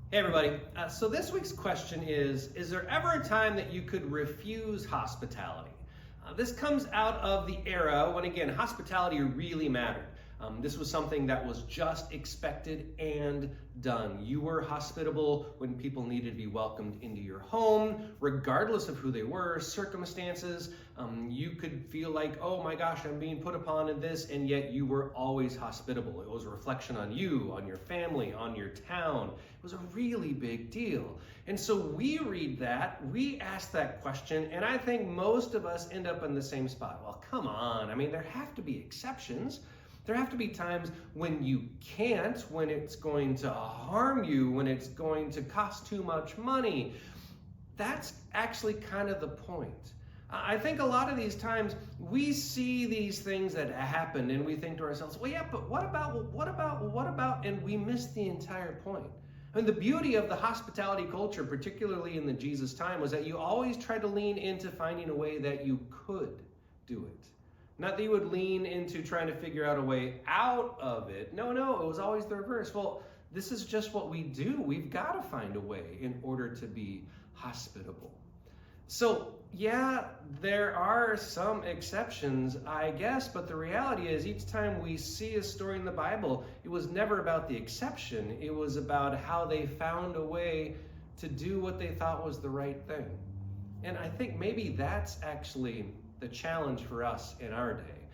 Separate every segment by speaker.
Speaker 1: Hey everybody. So this week's question is there ever a time that you could refuse hospitality? This comes out of the era when, again, hospitality really mattered. This was something that was just expected and done. You were hospitable when people needed to be welcomed into your home, regardless of who they were, circumstances. You could feel like, oh my gosh, I'm being put upon in this, and yet you were always hospitable. It was a reflection on you, on your family, on your town. It was a really big deal. And so we read that, we ask that question, and I think most of us end up in the same spot. Well, come on. I mean, there have to be exceptions. There have to be times when you can't, when it's going to harm you, when it's going to cost too much money. That's actually kind of the point. I think a lot of these times we see these things that happen and we think to ourselves, well, yeah, but what about, and we miss the entire point. And the beauty of the hospitality culture, particularly in the Jesus time, was that you always try to lean into finding a way that you could do it. Not that you would lean into trying to figure out a way out of it. No, it was always the reverse. Well, this is just what we do. We've got to find a way in order to be hospitable. So, yeah, there are some exceptions, I guess, but the reality is each time we see a story in the Bible, it was never about the exception. It was about how they found a way to do what they thought was the right thing. And I think maybe that's actually the challenge for us in our day.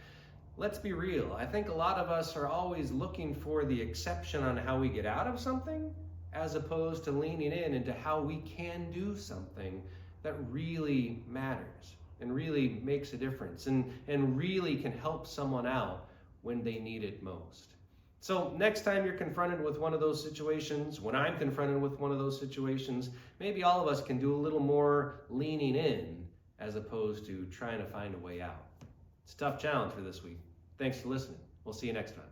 Speaker 1: Let's be real. I think a lot of us are always looking for the exception on how we get out of something, as opposed to leaning into how we can do something that really matters and really makes a difference and really can help someone out when they need it most. So next time you're confronted with one of those situations, when I'm confronted with one of those situations, maybe all of us can do a little more leaning in as opposed to trying to find a way out. It's a tough challenge for this week. Thanks for listening. We'll see you next time.